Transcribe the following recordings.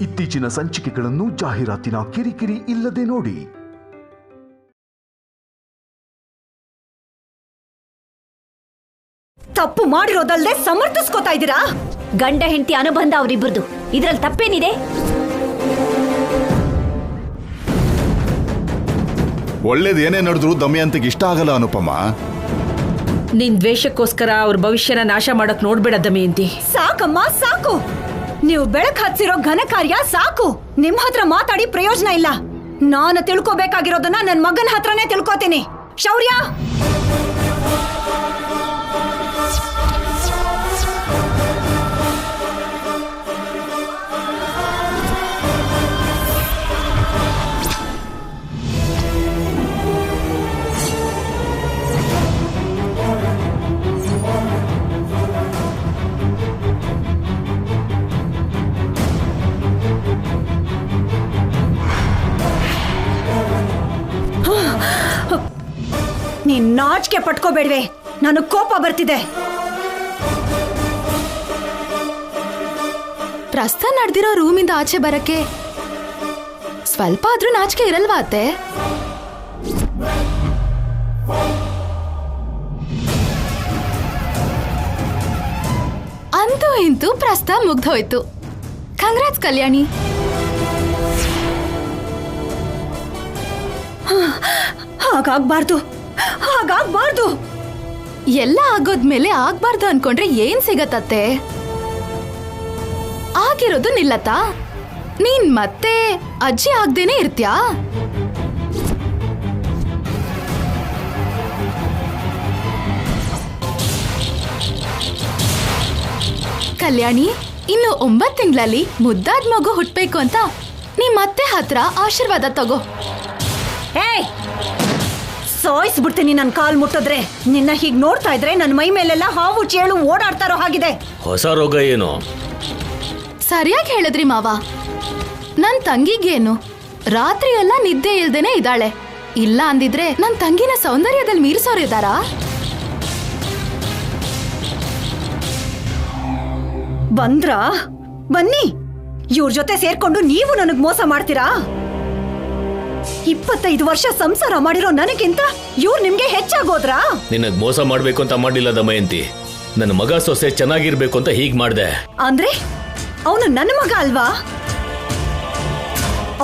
ಇತ್ತೀಚಿನ ಸಂಚಿಕೆಗಳನ್ನು ಜಾಹೀರಾತಿನ ಕಿರಿಕಿರಿ ಇಲ್ಲದೆ ನೋಡಿ. ತಪ್ಪು ಮಾಡಿರೋದಲ್ದೆ ಸಮರ್ಥಿಸ್ಕೋತಾ ಇದ್ದೀರಾ? ಗಂಡ ಹೆಂಡತಿ ಅನುಬಂಧ ಅವರಿಬ್ಬರದು, ಇದ್ರಲ್ಲಿ ತಪ್ಪೇನಿದೆ? ಒಳ್ಳೇದು ಏನೇ ನಡೆದ್ರು ದಮಯಂತಿಗೆ ಇಷ್ಟ ಆಗಲ್ಲ ಅನುಪಮ. ನಿನ್ ದ್ವೇಷಕ್ಕೋಸ್ಕರ ಅವ್ರ ಭವಿಷ್ಯನ ನಾಶ ಮಾಡಕ್ ನೋಡ್ಬೇಡ ದಮಯಂತಿ. ಸಾಕಮ್ಮ ಸಾಕು, ನೀವು ಬೆಳಕ್ ಹಚ್ಚಿರೋ ಘನ ಕಾರ್ಯ ಸಾಕು. ನಿಮ್ ಹತ್ರ ಮಾತಾಡಿ ಪ್ರಯೋಜನ ಇಲ್ಲ. ನಾನು ತಿಳ್ಕೋಬೇಕಾಗಿರೋದನ್ನ ನನ್ ಮಗನ ಹತ್ರನೇ ತಿಳ್ಕೋತೀನಿ. ಶೌರ್ಯ, ನೀನ್ ನಾಚಿಕೆ ಪಟ್ಕೋಬೇಡ್ವೆ, ನನಗ್ ಕೋಪ ಬರ್ತಿದೆ. ಪ್ರಸ್ತ ನಡೆದಿರೋ ರೂಮಿಂದ ಆಚೆ ಬರಕ್ಕೆ ಸ್ವಲ್ಪ ಆದ್ರೂ ನಾಚಿಕೆ ಇರಲ್ವಾ ಅತ್ತೆ? ಅಂತೂ ಇಂತೂ ಪ್ರಸ್ತ ಮುಗ್ದೋಯ್ತು. ಕಂಗ್ರಾಟ್ಸ್ ಕಲ್ಯಾಣಿ. ಹಾಗಾಗ್ಬಾರ್ದು, ಹಾಗಾಗ್ಬಾರ್ದು. ಎಲ್ಲ ಆಗೋದ್ಮೇಲೆ ಆಗ್ಬಾರ್ದು ಅನ್ಕೊಂಡ್ರೆ ಏನ್ ಸಿಗತ್ತತ್ತೆ? ಆಗಿರೋದು ನಿಲ್ಲತ್ತಾ? ನೀನ್ ಮತ್ತೆ ಅಜ್ಜಿ ಆಗ್ದೇನೆ ಇರ್ತ್ಯಾ? ಕಲ್ಯಾಣಿ, ಇನ್ನು 9 ತಿಂಗಳಲ್ಲಿ ಮುದ್ದಾದ ಮಗು ಹುಟ್ಬೇಕು ಅಂತ ನಿಮ್ ಮತ್ತೆ ಹತ್ರ ಆಶೀರ್ವಾದ ತಗೋ. ಏಯ್, ಸಾಯಿಸ್ಬಿಡ್ತೀನಿ ನನ್ ಕಾಲ್ ಮುಟ್ಟಿದ್ರೆ. ನಿನ್ನ ಹೀಗ್ ನೋಡ್ತಾ ಇದ್ರೆ ನನ್ ಮೈ ಮೇಲೆಲ್ಲ ಹಾವು ಚೇಳು ಓಡಾಡ್ತಾರೋ ಹಾಗಿದೆ. ಹೊಸ ರೋಗ ಏನು? ಸರಿಯಾಗಿ ಹೇಳಿದ್ರಿ ಮಾವ. ನನ್ ತಂಗಿಗೇನು ರಾತ್ರಿ ಎಲ್ಲ ನಿದ್ದೆ ಇಲ್ದೇನೆ ಇದ್ದಾಳೆ. ಇಲ್ಲ ಅಂದಿದ್ರೆ ನನ್ ತಂಗಿನ ಸೌಂದರ್ಯದಲ್ಲಿ ಮೀರಿಸೋರಿದ್ದಾರಾ? ಬಂದ್ರಾ? ಬನ್ನಿ, ಇವ್ರ ಜೊತೆ ಸೇರ್ಕೊಂಡು ನೀವು ನನಗ್ ಮೋಸ ಮಾಡ್ತೀರಾ? 25 ವರ್ಷ ಸಂಸಾರ ಮಾಡಿರೋ ನನಗಿಂತ ಇವ್ರು ನಿಮ್ಗೆ ಹೆಚ್ಚಾಗೋದ್ರಾ? ನಿನಗ್ ಮೋಸ ಮಾಡ್ಬೇಕು ಅಂತ ಮಾಡಿಲ್ಲ ದಮಯಂತಿ. ನನ್ನ ಮಗ ಸೊಸೆ ಚೆನ್ನಾಗಿರ್ಬೇಕು ಅಂತ ಹೀಗ್ ಮಾಡ್ದೆ. ಅಂದ್ರೆ ಅವನು ನನ್ನ ಮಗ ಅಲ್ವಾ?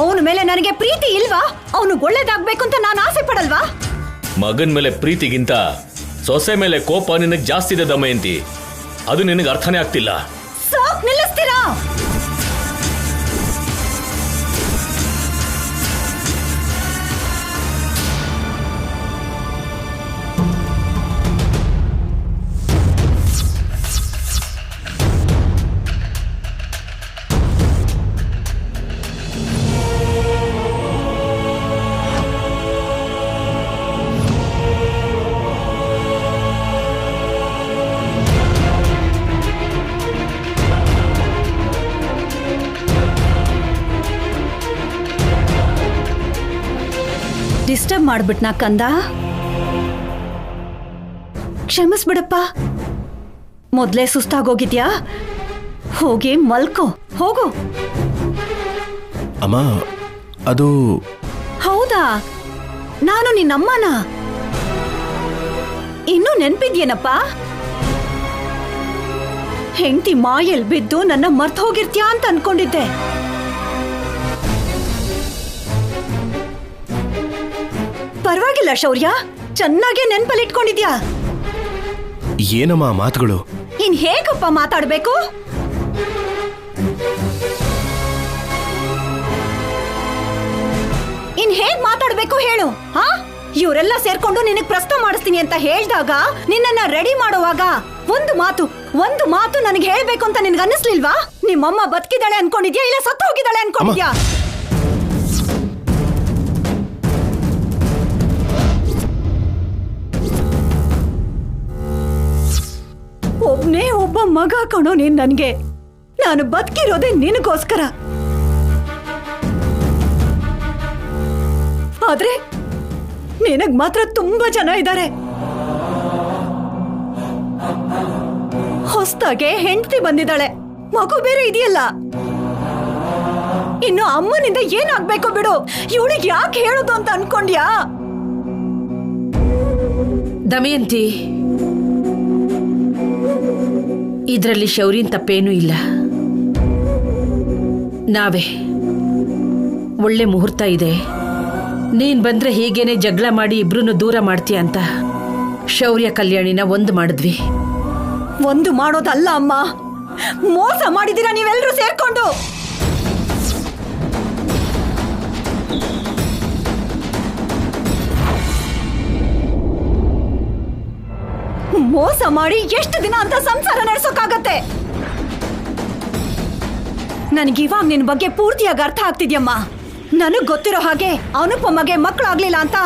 ಅವನ ಮೇಲೆ ನನಗೆ ಪ್ರೀತಿ ಇಲ್ವಾ? ಅವನು ಒಳ್ಳೇದಾಗ್ಬೇಕು ಅಂತ ನಾನು ಆಸೆ ಪಡಲ್ವಾ? ಮಗನ್ ಮೇಲೆ ಪ್ರೀತಿಗಿಂತ ಸೊಸೆ ಮೇಲೆ ಕೋಪ ನಿನಗ್ ಜಾಸ್ತಿ ಇದೆ ದಮಯಂತಿ. ಅದು ನಿನಗೆ ಅರ್ಥನೇ ಆಗ್ತಿಲ್ಲ. ಸಾಕ್, ನಿಲ್ಲಿಸ್ತೀರಾ? ಡಿಸ್ಟರ್ಬ್ ಮಾಡ್ಬಿಟ್ನಾ ಕಂದ? ಕ್ಷಮಿಸ್ಬಿಡಪ್ಪ. ಮೊದ್ಲೇ ಸುಸ್ತಾಗೋಗಿದ್ಯಾ? ಹೋಗಿ ಮಲ್ಕೋ, ಹೋಗು. ಅಮ್ಮ, ಅದು... ಹೌದಾ? ನಾನು ನಿನ್ನಮ್ಮನ? ಇನ್ನೂ ನೆನ್ಪಿದ್ಯೇನಪ್ಪ? ಹೆಂಡತಿ ಮಾಯಲ್ ಬಿದ್ದು ನನ್ನ ಮರ್ತ್ ಹೋಗಿರ್ತ್ಯಾ ಅಂತ ಅನ್ಕೊಂಡಿದ್ದೆ. ಪರವಾಗಿಲ್ಲ ಶೌರ್ಯ, ಚೆನ್ನಾಗೆ ನೆನ್ಪಲ್ಲಿ ಇಟ್ಕೊಂಡಿದ್ಯಾ. ಏನಮ್ಮ ಮಾತುಗಳು? ಇನ್ ಹೇಗಪ್ಪ ಮಾತಾಡ್ಬೇಕು? ಇನ್ ಹೇಗ್ ಮಾತಾಡ್ಬೇಕು ಹೇಳು? ಹಾ, ಇವರೆಲ್ಲ ಸೇರ್ಕೊಂಡು ನಿನಗ್ ಪ್ರಸ್ತಾವ ಮಾಡಿಸ್ತೀನಿ ಅಂತ ಹೇಳ್ದಾಗ, ನಿನ್ನನ್ನ ರೆಡಿ ಮಾಡುವಾಗ ಒಂದು ಮಾತು ನನಗೆ ಹೇಳ್ಬೇಕು ಅಂತ ನಿನ್ಗೆ ಅನ್ನಿಸ್ಲಿಲ್ವಾ? ನಿಮ್ಮಮ್ಮ ಬದುಕಿದಾಳೆ ಅನ್ಕೊಂಡಿದ್ಯಾ ಇಲ್ಲ ಸತ್ತು ಹೋಗಿದ್ದಾಳೆ ಅನ್ಕೊಂಡಿದ್ಯಾ? ಒಬ್ನೇ ಒಬ್ಬ ಮಗ ಕಣೋ ನೀನ್ ನನ್ಗೆ. ನಾನು ಬದುಕಿರೋದೇ ನಿನಗೋಸ್ಕರ. ಆದ್ರೆ ನಿನಗ್ ಮಾತ್ರ ತುಂಬಾ ಜನ ಇದ್ದಾರೆ. ಹೊಸ್ದಾಗೆ ಹೆಂಡತಿ ಬಂದಿದ್ದಾಳೆ, ಮಗು ಬೇರೆ ಇದೆಯಲ್ಲ. ಇನ್ನು ಅಮ್ಮನಿಂದ ಏನಾಗ್ಬೇಕು ಬಿಡು. ಇವಳಿಗೆ ಯಾಕೆ ಹೇಳುದು ಅಂತ ಅನ್ಕೊಂಡ್ಯಾ? ದಮಯಂತಿ, ಇದರಲ್ಲಿ ಶೌರ್ಯನ್ ತಪ್ಪೇನೂ ಇಲ್ಲ. ನಾವೇ ಒಳ್ಳೆ ಮುಹೂರ್ತ ಇದೆ, ನೀನ್ ಬಂದ್ರೆ ಹೀಗೇನೆ ಜಗಳ ಮಾಡಿ ಇಬ್ರನ್ನು ದೂರ ಮಾಡ್ತೀಯ ಅಂತ ಶೌರ್ಯ ಕಲ್ಯಾಣಿನ ಒಂದು ಮಾಡಿದ್ವಿ. ಒಂದು ಮಾಡೋದಲ್ಲ ಅಮ್ಮ, ಮೋಸ ಮಾಡಿದಿರ ನೀವೆಲ್ಲರೂ ಸೇರ್ಕೊಂಡು. ಮೋಸ ಮಾಡಿ ಎಷ್ಟು ದಿನ ಅಂತ ಸಂಸಾರ ನಡೆಸೋಕಾಗತ್ತೆ? ನನಗಿವಾಗ ನಿನ್ ಬಗ್ಗೆ ಪೂರ್ತಿಯಾಗಿ ಅರ್ಥ ಆಗ್ತಿದ್ಯಮ್ಮ. ನನಗ್ ಗೊತ್ತಿರೋ ಹಾಗೆ ಅನುಪಮಗೆ ಮಕ್ಕಳಾಗ್ಲಿಲ್ಲ ಅಂತ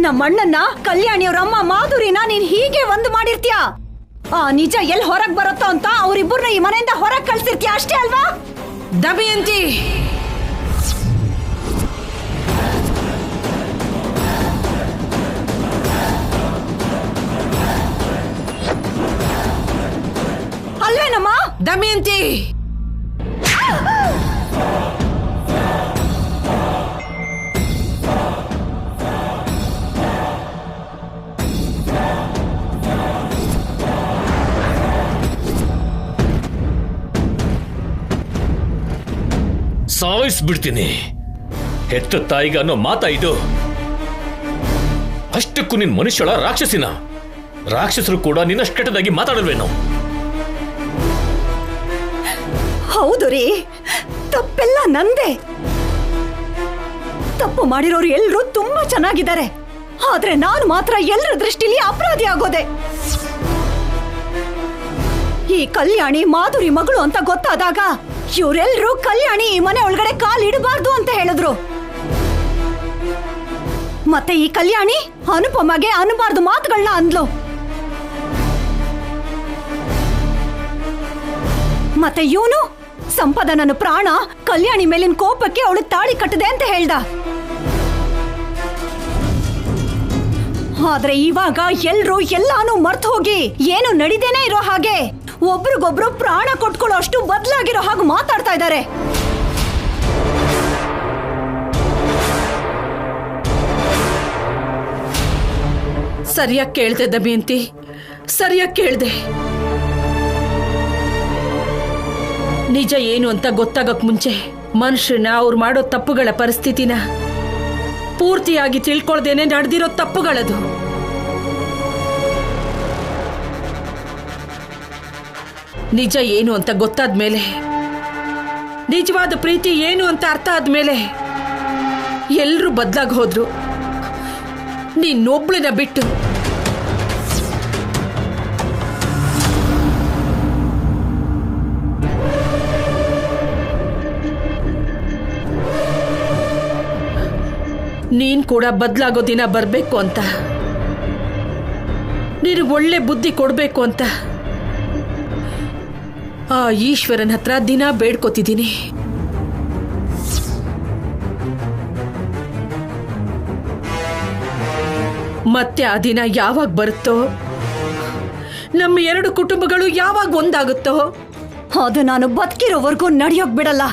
ನಮ್ಮಣ್ಣನ್ನ, ಕಲ್ಯಾಣಿಯವ್ರಮ್ಮ ಮಾಧುರಿನ ನೀನ್ ಹೀಗೆ ಒಂದು ಮಾಡಿರ್ತೀಯ. ಆ ನಿಜ ಎಲ್ಲಿ ಹೊರಗ್ ಬರುತ್ತೋ ಅಂತ ಅವರಿಬ್ಬರನ್ನ ಈ ಮನೆಯಿಂದ ಹೊರಗ್ ಕಳ್ಸಿರ್ತೀಯ, ಅಷ್ಟೇ ಅಲ್ವಾ? ದಮಯಂತಿ, ಅಲ್ವೇನಮ್ಮ? ದಮಯಂತಿ, ಸಾಯಿಸ್ಬಿಡ್ತೀನಿ. ಹೆತ್ತ ತಾಯಿಗ ಅನ್ನೋ ಮಾತಾ ಇದು? ಅಷ್ಟಕ್ಕೂ ನಿನ್ ಮನುಷ್ಯಳ ರಾಕ್ಷಸಿನ? ರಾಕ್ಷಸರು ಕೂಡ ನಿನ್ನಷ್ಟು ಕೆಟ್ಟದಾಗಿ ಮಾತಾಡಲ್ವೇನೋ? ಹೌದು ರೀ, ತಪ್ಪೆಲ್ಲ ನಂದೇ. ತಪ್ಪು ಮಾಡಿರೋರು ಎಲ್ರೂ ತುಂಬಾ ಚೆನ್ನಾಗಿದ್ದಾರೆ, ಆದ್ರೆ ನಾನು ಮಾತ್ರ ಎಲ್ಲರ ದೃಷ್ಟಿಲಿ ಅಪರಾಧಿ ಆಗೋದೆ. ಈ ಕಲ್ಯಾಣಿ ಮಾಧುರಿ ಮಗಳು ಅಂತ ಗೊತ್ತಾದಾಗ ಇವರೆಲ್ಲರೂ ಕಲ್ಯಾಣಿ ಈ ಮನೆ ಒಳಗಡೆ ಕಾಲಿಡಬಾರ್ದು ಅಂತ ಹೇಳಿದ್ರು. ಮತ್ತೆ ಈ ಕಲ್ಯಾಣಿ ಅನುಪಮಗೆ ಅನ್ಬಾರ್ದು ಮಾತುಗಳನ್ನ ಅಂದ್ಲು. ಮತ್ತೆ ಇವನು ಸಂಪದ ನನ್ನ ಪ್ರಾಣ, ಕಲ್ಯಾಣಿ ಮೇಲಿನ ಕೋಪಕ್ಕೆ ಅವಳು ತಾಳಿ ಕಟ್ಟದೆ ಅಂತ ಹೇಳ್ದ. ಆದ್ರೆ ಇವಾಗ ಎಲ್ರೂ ಎಲ್ಲಾನು ಮರ್ತು ಹೋಗಿ ಏನು ನಡಿದೇನೆ ಇರೋ ಹಾಗೆ ಒಬ್ರಿಗೊಬ್ರು ಪ್ರಾಣ ಕೊಟ್ಕೊಳ್ಳೋ ಅಷ್ಟು ಬದಲಾಗಿರೋ ಹಾಗೆ ಮಾತಾಡ್ತಾ ಇದ್ದಾರೆ. ಸರಿಯಾಗಿ ಕೇಳ್ದೆ ದಮಯಂತಿ, ಸರಿಯಾಗಿ ಕೇಳ್ದೆ. ನಿಜ ಏನು ಅಂತ ಗೊತ್ತಾಗಕ್ ಮುಂಚೆ ಮನುಷ್ಯನ ಅವ್ರು ಮಾಡೋ ತಪ್ಪುಗಳ ಪರಿಸ್ಥಿತಿನ ಪೂರ್ತಿಯಾಗಿ ತಿಳ್ಕೊಳ್ದೇನೆ ನಡೆದಿರೋ ತಪ್ಪುಗಳದು. ನಿಜ ಏನು ಅಂತ ಗೊತ್ತಾದ್ಮೇಲೆ, ನಿಜವಾದ ಪ್ರೀತಿ ಏನು ಅಂತ ಅರ್ಥ ಆದ್ಮೇಲೆ ಎಲ್ರೂ ಬದಲಾಗಿ ಹೋದ್ರು, ನೀನೊಬ್ಳನ್ನ ಬಿಟ್ಟು. ನೀನ್ ಕೂಡ ಬದಲಾಗೋ ದಿನ ಬರ್ಬೇಕು ಅಂತ, ನೀನು ಒಳ್ಳೆ ಬುದ್ಧಿ ಕೊಡ್ಬೇಕು ಅಂತ ಆ ಈಶ್ವರನ ಹತ್ರ ದಿನ ಬೇಡ್ಕೋತಿದ್ದೀನಿ. ಮತ್ತೆ ಆ ದಿನ ಯಾವಾಗ ಬರುತ್ತೋ, ನಮ್ಮ ಎರಡು ಕುಟುಂಬಗಳು ಯಾವಾಗ ಒಂದಾಗುತ್ತೋ, ಅದು ನಾನು ಬದುಕಿರೋವರೆಗೂ ನಡೆಯೋಕ್ ಬಿಡಲ್ಲ.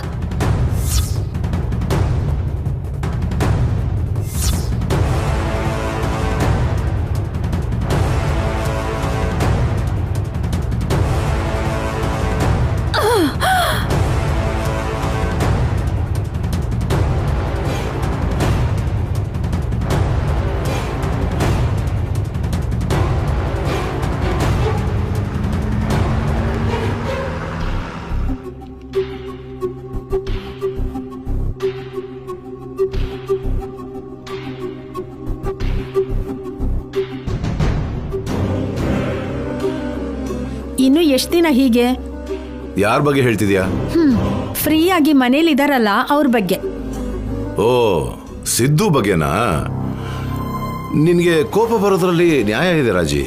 ಇನ್ನು ಎಷ್ಟು ದಿನ ಹೀಗೆ? ಯಾರ ಬಗ್ಗೆ ಹೇಳ್ತಿದ್ಯಾ? ಫ್ರೀ ಆಗಿ ಮನೇಲಿದಾರಲ್ಲ ಅವ್ರ ಬಗ್ಗೆ. ಓ, ಸಿದ್ದು ಬಗ್ಗೆನಾ? ನಿನ್ಗೆ ಕೋಪ ಬರೋದ್ರಲ್ಲಿ ನ್ಯಾಯ ಇದೆ ರಾಜಿ.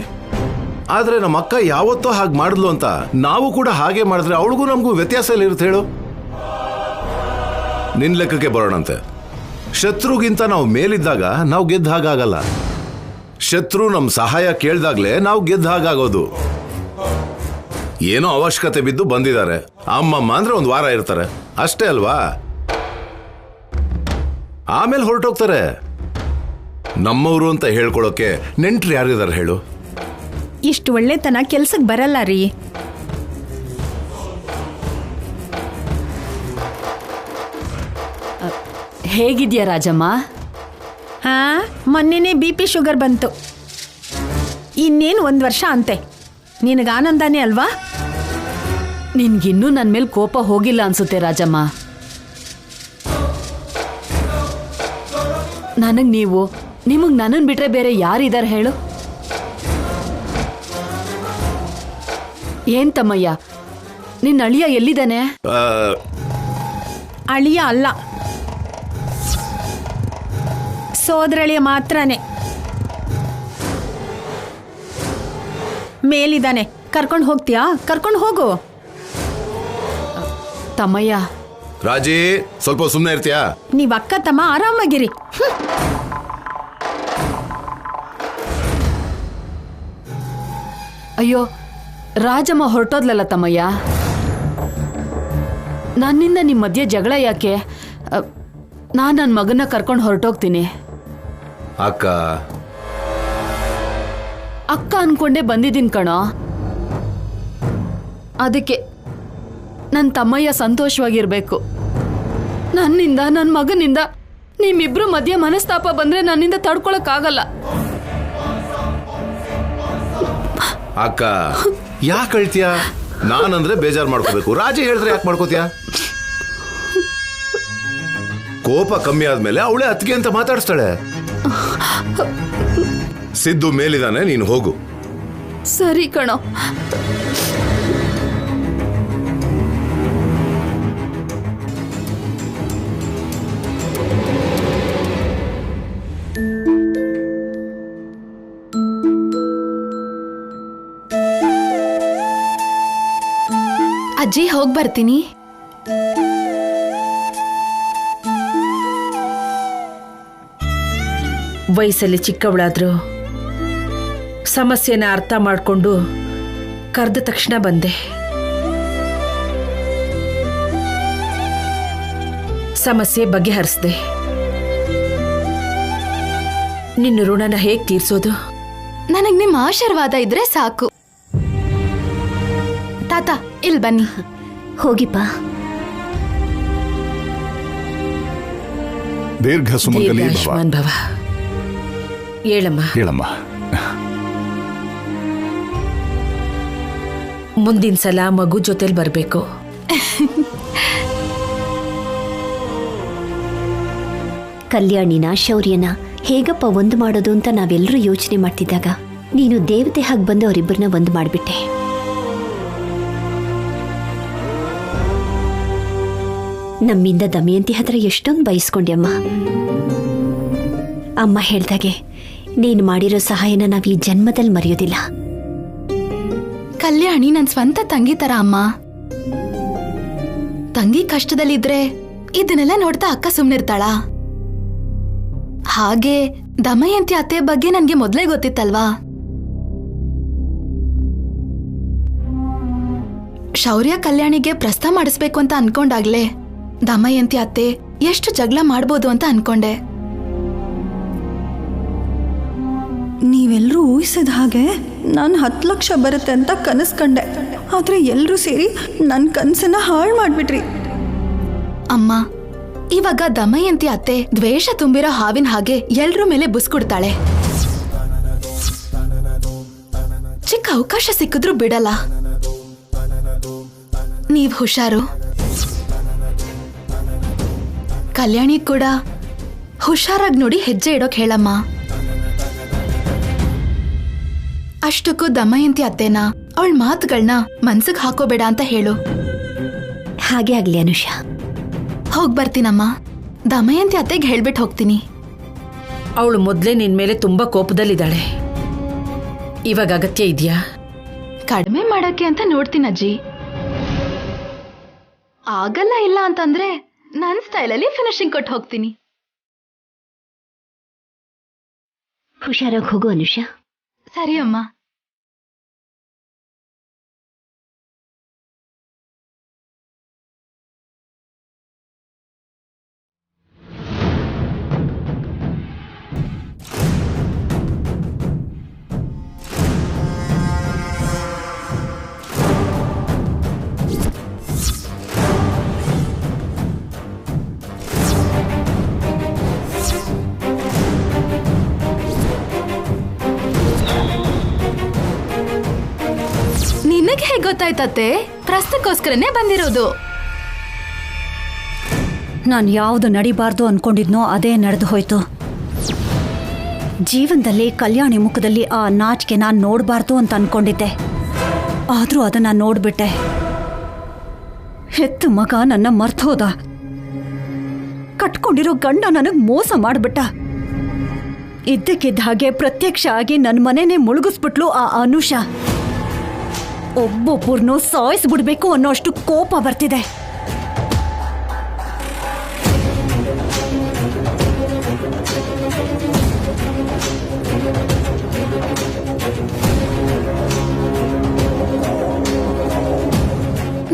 ಆದ್ರೆ ನಮ್ಮ ಅಕ್ಕ ಯಾವತ್ತೋ ಹಾಗೆ ಮಾಡಿದ್ಲು ಅಂತ ನಾವು ಕೂಡ ಹಾಗೆ ಮಾಡಿದ್ರೆ ಅವಳಿಗೂ ನಮಗೂ ವ್ಯತ್ಯಾಸ ಇಲ್ಲ ಇರುತ್ತೆ ಹೇಳು. ನಿನ್ ಲೆಕ್ಕಕ್ಕೆ ಬರೋಣಂತೆ. ಶತ್ರುಗಿಂತ ನಾವು ಮೇಲಿದ್ದಾಗ ನಾವು ಗೆದ್ದ ಹಾಗಾಗಲ್ಲ. ಶತ್ರು ನಮ್ಮ ಸಹಾಯ ಕೇಳ್ದಾಗ್ಲೇ ನಾವು ಗೆದ್ದ ಹಾಗಾಗೋದು. ಏನೋ ಅವಶ್ಯಕತೆ ಬಿದ್ದು ಬಂದಿದ್ದಾರೆ, ಅಮ್ಮಮ್ಮ ಅಂದ್ರೆ ಒಂದು ವಾರ ಇರ್ತಾರೆ ಅಷ್ಟೇ ಅಲ್ವಾ? ಆಮೇಲೆ ಹೊರಟೋಗ್ತಾರೆ. ನಮ್ಮವರು ಅಂತ ಹೇಳ್ಕೊಳಕ್ಕೆ ನೆಂಟ್ರು ಯಾರಿದಾರೆ ಹೇಳು? ಇಷ್ಟು ಒಳ್ಳೆತನ ಕೆಲ್ಸಕ್ಕೆ ಬರಲ್ಲ ರೀ. ಹೇಗಿದ್ಯಾ ರಾಜಮ್ಮ? ಹಾ, ಮೊನ್ನೆನೇ BP ಶುಗರ್ ಬಂತು. ಇನ್ನೇನು 1 ವರ್ಷ ಅಂತೆ. ನಿನಗೆ ಆನಂದನೇ ಅಲ್ವಾ? ನಿನ್ಗಿನ್ನೂ ನನ್ನ ಮೇಲೆ ಕೋಪ ಹೋಗಿಲ್ಲ ಅನ್ಸುತ್ತೆ ರಾಜಮ್ಮ. ನಿಮಗ್ ನನ್ನನ್ ಬಿಟ್ರೆ ಬೇರೆ ಯಾರಿದಾರೆ ಹೇಳು? ಏನ್ ತಮ್ಮಯ್ಯ, ನಿನ್ನ ಅಳಿಯ ಎಲ್ಲಿದ್ದಾನೆ? ಅಳಿಯ ಅಲ್ಲ, ಸೋದರಳಿಯ ಮಾತ್ರನೇ. ಮೇಲಿದ್ದಾನೆ. ಕರ್ಕೊಂಡು ಹೋಗ್ತೀಯಾ? ಕರ್ಕೊಂಡು ಹೋಗು. ತಮ್ಮಯ್ಯ. ರಾಜಿ, ಸ್ವಲ್ಪ ಸುಮ್ಮನೆ ಇರ್ತೀಯಾ? ನೀವ್ ಅಕ್ಕ ತಮ್ಮ ಆರಾಮಾಗಿರಿ. ಅಯ್ಯೋ, ರಾಜಮ್ಮ ಹೊರಟೋದ್ಲಲ್ಲ ತಮ್ಮಯ್ಯ. ನನ್ನಿಂದ ನಿಮ್ಮ ಮಧ್ಯೆ ಜಗಳ ಯಾಕೆ? ನಾನು ನನ್ನ ಮಗನ ಕರ್ಕೊಂಡು ಹೊರಟೋಗ್ತೀನಿ. ಅಕ್ಕ ಅಕ್ಕ ಅನ್ಕೊಂಡೇ ಬಂದಿದ್ದೀನಿ ಕಣೋ. ಅದಕ್ಕೆ ನನ್ನ ತಮ್ಮಯ್ಯ ಸಂತೋಷವಾಗಿರ್ಬೇಕು. ನನ್ನಿಂದ, ನನ್ನ ಮಗನಿಂದ ನಿಮ್ಮಿಬ್ರು ಮಧ್ಯೆ ಮನಸ್ತಾಪ ಬಂದ್ರೆ ನನ್ನಿಂದ ತಡ್ಕೊಳಕ್ಕಾಗಲ್ಲ. ಅಕ್ಕ ಯಾಕೆ ಅಳ್ತೀಯ? ನಾನಂದ್ರೆ ಬೇಜಾರು ಮಾಡ್ಕೋಬೇಕು, ರಾಜಿ ಹೇಳಿದ್ರೆ ಯಾಕೆ ಮಾಡ್ಕೋತೀಯ? ಕೋಪ ಕಮ್ಮಿ ಆದ್ಮೇಲೆ ಅವಳೇ ಅತ್ತಿಗೆ ಅಂತ ಮಾತಾಡಿಸ್ತಾಳೆ. ಸಿದ್ದು ಮೇಲಿದಾನೆ, ನೀನು ಹೋಗು. ಸರಿ ಕಣೋ. ಅಜ್ಜಿ, ಹೋಗಿ ಬರ್ತೀನಿ. ವಯಸ್ಸಲ್ಲಿ ಚಿಕ್ಕವಳಾದ್ರೂ ಸಮಸ್ಯೆನ ಅರ್ಥ ಮಾಡಿಕೊಂಡು ಕರೆದ ತಕ್ಷಣ ಬಂದೆ. ಸಮಸ್ಯೆ ಬಗೆಹರಿಸ್ದೆ. ನಿನ್ನ ಋಣನ ಹೇಗೆ ತೀರ್ಸೋದು? ನನಗ್ ನಿಮ್ಮ ಆಶೀರ್ವಾದ ಇದ್ರೆ ಸಾಕು. ತಾತ, ಇಲ್ಲಿ ಬನ್ನಿ. ಹೋಗಿಪ್ಪ. ದೀರ್ಘ ಸುಮಂಗಲಿ ಭವ. ಆಯುಷ್ಮಾನ್ ಭವ. ಹೇಳಮ್ಮ. ಹೇಳಮ್ಮ. ಮುಂದಿನ ಸಲ ಮಗು ಜೊತೆಲಿ ಬರಬೇಕು. ಕಲ್ಯಾಣಿನ, ಶೌರ್ಯನ ಹೇಗಪ್ಪ ಒಂದು ಮಾಡೋದು ಅಂತ ನಾವೆಲ್ಲರೂ ಯೋಚನೆ ಮಾಡ್ತಿದ್ದಾಗ ನೀನು ದೇವತೆ ಹಾಗೆ ಬಂದು ಅವರಿಬ್ಬರನ್ನ ಒಂದು ಮಾಡಿಬಿಟ್ಟೆ. ನಮ್ಮಿಂದ ದಮಯಂತಿ ಹತ್ರ ಎಷ್ಟೊಂದು ಬಯಸ್ಕೊಂಡ್ಯಮ್ಮ. ಅಮ್ಮ ಹೇಳ್ದಾಗೆ ನೀನು ಮಾಡಿರೋ ಸಹಾಯನ ನಾವು ಈ ಜನ್ಮದಲ್ಲಿ ಮರೆಯೋದಿಲ್ಲ. ಕಲ್ಯಾಣಿ ನನ್ ಸ್ವಂತ ತಂಗಿ ತರ ಅಮ್ಮ. ತಂಗಿ ಕಷ್ಟದಲ್ಲಿದ್ರೆ ಇದನ್ನೆಲ್ಲ ನೋಡ್ತಾ ಅಕ್ಕ ಸುಮ್ನಿರ್ತಾಳ? ಹಾಗೆ ದಮಯಂತಿ ಅತ್ತೆ ಬಗ್ಗೆ ನನ್ಗೆ ಮೊದ್ಲೇ ಗೊತ್ತಿತ್ತಲ್ವಾ. ಶೌರ್ಯ ಕಲ್ಯಾಣಿಗೆ ಪ್ರಸ್ತಾವ ಮಾಡಿಸ್ಬೇಕು ಅಂತ ಅನ್ಕೊಂಡಾಗ್ಲೇ ದಮಯಂತಿ ಅತ್ತೆ ಎಷ್ಟು ಜಗಳ ಮಾಡ್ಬೋದು ಅಂತ ಅನ್ಕೊಂಡೆ. ನೀವೆಲ್ಲರೂ ಊಹಿಸಿದ ಹಾಗೆ ನಾನು 10 ಲಕ್ಷ ಬರುತ್ತೆ ಅಂತ ಕನಸು ಕಂಡೆ. ಆದ್ರೆ ಎಲ್ಲರೂ ಸೇರಿ ನನ್ನ ಕನಸನ್ನ ಹಾಳು ಮಾಡ್ಬಿಟ್ರಿ. ಅಮ್ಮ, ಇವಾಗ ದಮಯಂತಿ ಅತ್ತೆ ದ್ವೇಷ ತುಂಬಿರೋ ಹಾವಿನ ಹಾಗೆ ಎಲ್ರ ಮೇಲೆ ಬುಸ್ಕೊಡ್ತಾಳೆ. ಚಿಕ್ಕ ಅವಕಾಶ ಸಿಕ್ಕಿದ್ರು ಬಿಡಲ್ಲ. ನೀವ್ ಹುಷಾರು. ಕಲ್ಯಾಣಿ ಕೂಡ ಹುಷಾರಾಗಿ ನೋಡಿ ಹೆಜ್ಜೆ ಇಡೋಕ್ ಹೇಳಮ್ಮ. ಅಷ್ಟಕ್ಕೂ ದಮಯಂತಿ ಅತ್ತೆನ ಅವಳ ಮಾತುಗಳನ್ನ ಮನ್ಸಿಗೆ ಹಾಕೋಬೇಡ ಅಂತ ಹೇಳು. ಹಾಗೆ ಆಗ್ಲಿ ಅನುಷಾ. ಹೋಗ್ ಬರ್ತೀನಮ್ಮ. ದಮಯಂತಿ ಅತ್ತೆಗೆ ಹೇಳ್ಬಿಟ್ಟು ಹೋಗ್ತೀನಿ. ಅವಳು ಮೊದಲೇ ನಿನ್ ಮೇಲೆ ತುಂಬಾ ಕೋಪದಲ್ಲಿದ್ದಾಳೆ. ಇವಾಗ ಅಗತ್ಯ ಇದೆಯಾ? ಕಡಿಮೆ ಮಾಡಕ್ಕೆ ಅಂತ ನೋಡ್ತೀನಿ ಅಜ್ಜಿ. ಆಗಲ್ಲ ಇಲ್ಲ ಅಂತಂದ್ರೆ ನನ್ನ ಸ್ಟೈಲಲ್ಲಿ ಫಿನಿಶಿಂಗ್ ಕೊಟ್ಟು ಹೋಗ್ತೀನಿ. ಹುಷಾರಾಗಿ ಹೋಗು ಅನುಷಾ. ಸರಿ ಅಮ್ಮ. ನಿಮ್ಗೆ ಹೇಗೆ ಗೊತ್ತಾಯ್ತತ್ತೆ? ಪ್ರಸ್ತಕ್ಕೋಸ್ಕರನೇ ಬಂದಿರೋದು. ನಾನು ಯಾವುದು ನಡಿಬಾರ್ದು ಅನ್ಕೊಂಡಿದ್ನೋ ಅದೇ ನಡೆದು ಹೋಯ್ತು. ಜೀವನದಲ್ಲಿ ಕಲ್ಯಾಣಿ ಮುಖದಲ್ಲಿ ಆ ನಾಚಿಕೆ ನಾನು ನೋಡಬಾರ್ದು ಅಂತ ಅನ್ಕೊಂಡಿದ್ದೆ. ಆದರೂ ಅದನ್ನ ನೋಡ್ಬಿಟ್ಟೆ. ಹೆತ್ತ ಮಗ ನನ್ನ ಮರ್ತೋದ. ಕಟ್ಕೊಂಡಿರೋ ಗಂಡ ನನಗೆ ಮೋಸ ಮಾಡ್ಬಿಟ್ಟ. ಇದ್ದಕ್ಕಿದ್ದ ಹಾಗೆ ಪ್ರತ್ಯಕ್ಷ ಆಗಿ ನನ್ನ ಮನೆನೇ ಮುಳುಗಿಸ್ಬಿಟ್ಲು ಆ ಅನುಷಾ. ಒಬ್ಬೊಬ್ಬರನ್ನೂ ಸಾಯಿಸ್ಬಿಡ್ಬೇಕು ಅನ್ನೋಷ್ಟು ಕೋಪ ಬರ್ತಿದೆ.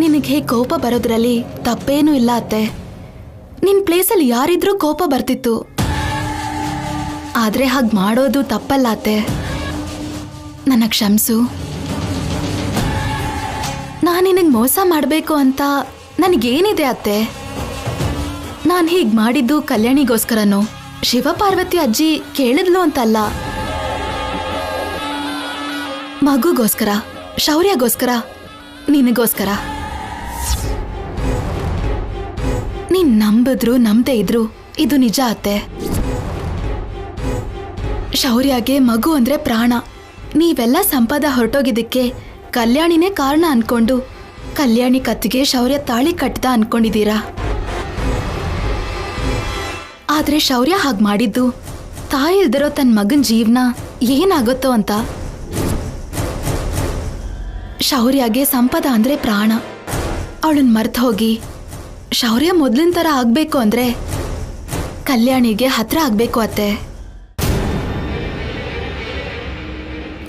ನಿನಗೆ ಕೋಪ ಬರೋದ್ರಲ್ಲಿ ತಪ್ಪೇನೂ ಇಲ್ಲ ಅತ್ತೆ. ನಿನ್ ಪ್ಲೇಸಲ್ಲಿ ಯಾರಿದ್ರೂ ಕೋಪ ಬರ್ತಿತ್ತು. ಆದ್ರೆ ಹಾಗೆ ಮಾಡೋದು ತಪ್ಪಲ್ಲ ಅತ್ತೆ. ನನ್ನ ಕ್ಷಮಿಸು. ನಾನು ನಿನಗೆ ಮೋಸ ಮಾಡಬೇಕು ಅಂತ ನನಗೇನಿದೆ ಅತ್ತೆ? ನಾನು ಹೀಗೆ ಮಾಡಿದ್ದು ಕಲ್ಯಾಣಿಗೋಸ್ಕರನೋ ಶಿವಪಾರ್ವತಿ ಅಜ್ಜಿ ಕೇಳಿದ್ಲು ಅಂತಲ್ಲ. ಮಗುಗೋಸ್ಕರ, ಶೌರ್ಯಗೋಸ್ಕರ, ನಿನಗೋಸ್ಕರ. ನೀನ್ ನಂಬಿದ್ರು ನಂಬದೇ ಇದ್ರು ಇದು ನಿಜ ಅತ್ತೆ. ಶೌರ್ಯಗೆ ಮಗು ಅಂದ್ರೆ ಪ್ರಾಣ. ನೀವೆಲ್ಲ ಸಂಪದ ಹೊರಟೋಗಿದ್ದಕ್ಕೆ ಕಲ್ಯಾಣಿನೇ ಕಾರಣ ಅನ್ಕೊಂಡು ಕಲ್ಯಾಣಿ ಕತ್ತಿಗೆ ಶೌರ್ಯ ತಾಳಿ ಕಟ್ಟದ ಅನ್ಕೊಂಡಿದ್ದೀರಾ. ಆದ್ರೆ ಶೌರ್ಯ ಹಾಗೆ ಮಾಡಿದ್ದು ತಾಯಿ ಇಲ್ದಿರೋ ತನ್ನ ಮಗನ ಜೀವನ ಏನಾಗುತ್ತೋ ಅಂತ. ಶೌರ್ಯಗೆ ಸಂಪದ ಅಂದ್ರೆ ಪ್ರಾಣ. ಅವಳನ್ನ ಮರ್ತು ಹೋಗಿ ಶೌರ್ಯ ಮೊದ್ಲಿನ ಥರ ಆಗ್ಬೇಕು ಅಂದ್ರೆ ಕಲ್ಯಾಣಿಗೆ ಹತ್ರ ಆಗ್ಬೇಕು ಅತ್ತೆ.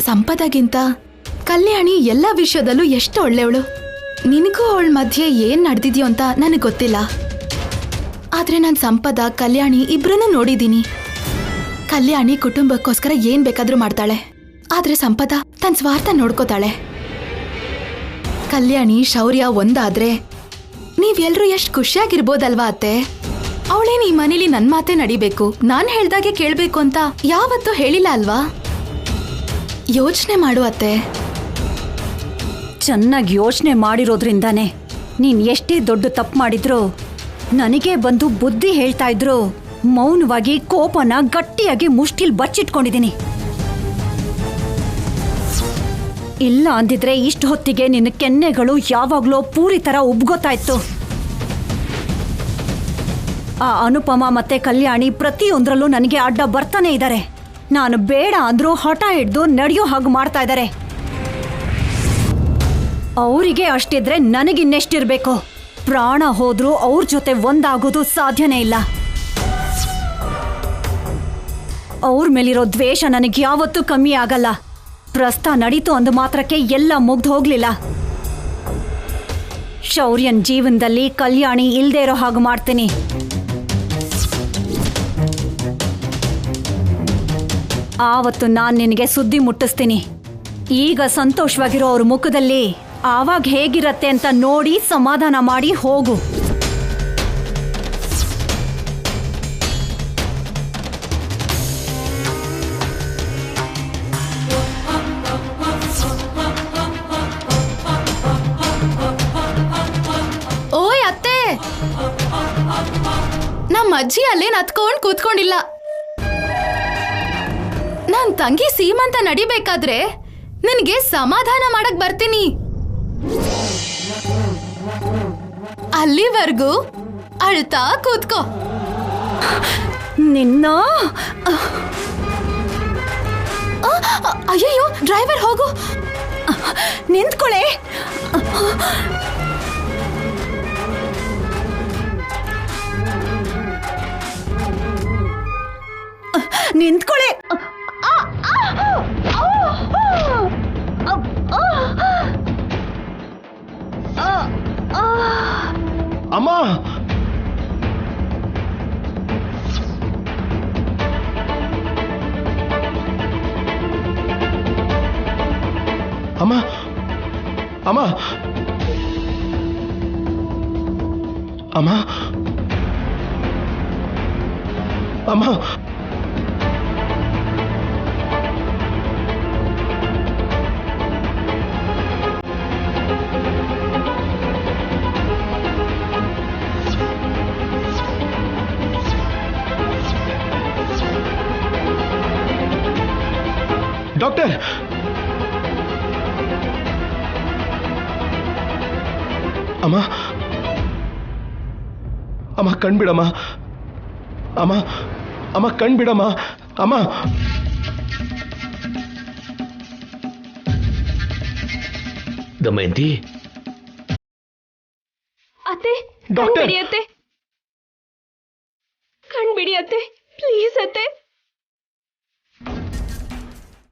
ಸಂಪದಗಿಂತ ಕಲ್ಯಾಣಿ ಎಲ್ಲ ವಿಷಯದಲ್ಲೂ ಎಷ್ಟು ಒಳ್ಳೆಯವಳು. ನಿನಗೂ ಅವಳ ಮಧ್ಯೆ ಏನ್ ನಡೆದಿದ್ಯೋ ಅಂತ ನನಗೆ ಗೊತ್ತಿಲ್ಲ. ಆದ್ರೆ ನಾನು ಸಂಪದ, ಕಲ್ಯಾಣಿ ಇಬ್ರನ್ನೂ ನೋಡಿದ್ದೀನಿ. ಕಲ್ಯಾಣಿ ಕುಟುಂಬಕ್ಕೋಸ್ಕರ ಏನ್ ಬೇಕಾದ್ರೂ ಮಾಡ್ತಾಳೆ. ಆದ್ರೆ ಸಂಪದ ತನ್ನ ಸ್ವಾರ್ಥ ನೋಡ್ಕೋತಾಳೆ. ಕಲ್ಯಾಣಿ, ಶೌರ್ಯ ಒಂದಾದ್ರೆ ನೀವೆಲ್ರೂ ಎಷ್ಟು ಖುಷಿಯಾಗಿರ್ಬೋದಲ್ವಾ ಅತ್ತೆ? ಅವಳೇನು ಈ ಮನೇಲಿ ನನ್ನ ಮಾತೇ ನಡಿಬೇಕು, ನಾನು ಹೇಳ್ದಾಗೆ ಕೇಳಬೇಕು ಅಂತ ಯಾವತ್ತೂ ಹೇಳಿಲ್ಲ ಅಲ್ವಾ? ಯೋಚನೆ ಮಾಡು ಅತ್ತೆ. ಚೆನ್ನಾಗಿ ಯೋಚನೆ ಮಾಡಿರೋದ್ರಿಂದಾನೆ ನೀನ್ ಎಷ್ಟೇ ದೊಡ್ಡ ತಪ್ಪು ಮಾಡಿದ್ರು ನನಗೆ ಬಂದು ಬುದ್ಧಿ ಹೇಳ್ತಾ ಇದ್ರು ಮೌನವಾಗಿ ಕೋಪನ ಗಟ್ಟಿಯಾಗಿ ಮುಷ್ಟಿಲ್ ಬಚ್ಚಿಟ್ಕೊಂಡಿದ್ದೀನಿ. ಇಲ್ಲ ಅಂದಿದ್ರೆ ಇಷ್ಟು ಹೊತ್ತಿಗೆ ನಿನ್ನ ಕೆನ್ನೆಗಳು ಯಾವಾಗ್ಲೋ ಪೂರಿ ತರ ಉಬ್ಗೋತಾ ಇತ್ತು. ಆ ಅನುಪಮ ಮತ್ತೆ ಕಲ್ಯಾಣಿ ಪ್ರತಿಯೊಂದ್ರಲ್ಲೂ ನನಗೆ ಅಡ್ಡ ಬರ್ತಾನೆ ಇದ್ದಾರೆ. ನಾನು ಬೇಡ ಅಂದ್ರೂ ಹಠ ಹಿಡ್ದು ನಡೆಯೋ ಹಾಗೆ ಮಾಡ್ತಾ ಇದ್ದಾರೆ. ಅವರಿಗೆ ಅಷ್ಟಿದ್ರೆ ನನಗಿನ್ನೆಷ್ಟಿರ್ಬೇಕು? ಪ್ರಾಣ ಹೋದ್ರೂ ಅವ್ರ ಜೊತೆ ಒಂದಾಗೋದು ಸಾಧ್ಯನೇ ಇಲ್ಲ. ಅವ್ರ ಮೇಲಿರೋ ದ್ವೇಷ ನನಗೆ ಯಾವತ್ತೂ ಕಮ್ಮಿ ಆಗಲ್ಲ. ಪ್ರಸ್ತ ನಡೀತು ಅಂದ ಮಾತ್ರಕ್ಕೆ ಎಲ್ಲ ಮುಗ್ದು ಹೋಗ್ಲಿಲ್ಲ. ಶೌರ್ಯನ್ ಜೀವನದಲ್ಲಿ ಕಲ್ಯಾಣಿ ಇಲ್ದೇ ಇರೋ ಹಾಗೆ ಮಾಡ್ತೀನಿ. ಆವತ್ತು ನಾನು ನಿನಗೆ ಸುದ್ದಿ ಮುಟ್ಟಿಸ್ತೀನಿ. ಈಗ ಸಂತೋಷವಾಗಿರೋ ಅವ್ರ ಮುಖದಲ್ಲಿ ಆವಾಗ ಹೇಗಿರತ್ತೆ ಅಂತ ನೋಡಿ ಸಮಾಧಾನ ಮಾಡಿ ಹೋಗು. ಓಯ್ ಅತ್ತೆ, ನಮ್ಮ ಅಜ್ಜಿ ಅಲ್ಲೇನ್ ಹತ್ಕೊಂಡ್ ಕೂತ್ಕೊಂಡಿಲ್ಲ. ನನ್ ತಂಗಿ ಸೀಮಂತ ನಡಿಬೇಕಾದ್ರೆ ನಿನಗೆ ಸಮಾಧಾನ ಮಾಡಕ್ ಬರ್ತೀನಿ. ಅಲ್ಲಿವರೆಗೂ ಅಳ್ತಾ ಕೂತ್ಕೋ. ನಿನ್ನ ಅಯ್ಯಯ್ಯೋ, ಡ್ರೈವರ್ ಹೋಗು. ನಿಂತ್ಕೊಳ್ಳೆ. ನಿಂತ್ಕೊಳ್ಳೆ. ಅಮ್ಮ, ಅಮ್ಮ, ಅಮ್ಮ, ಅಮ್ಮ, ಅಮ್ಮ. ಡಾಕ್ಟರ್ ಅಮ್ಮ ಅಮ್ಮ ಕಣ್ಬಿಡಮ್ಮ ಅಮ್ಮ ಅಮ್ಮ ಕಣ್ಬಿಡಮ್ಮ ಅಮ್ಮ ದಮಯಂತಿ ಅತ್ತೆ ಡಾಕ್ಟರ್ ಕಣ್ಬಿಡಿ ಅತ್ತೆ ಪ್ಲೀಸ್ ಅತ್ತೆ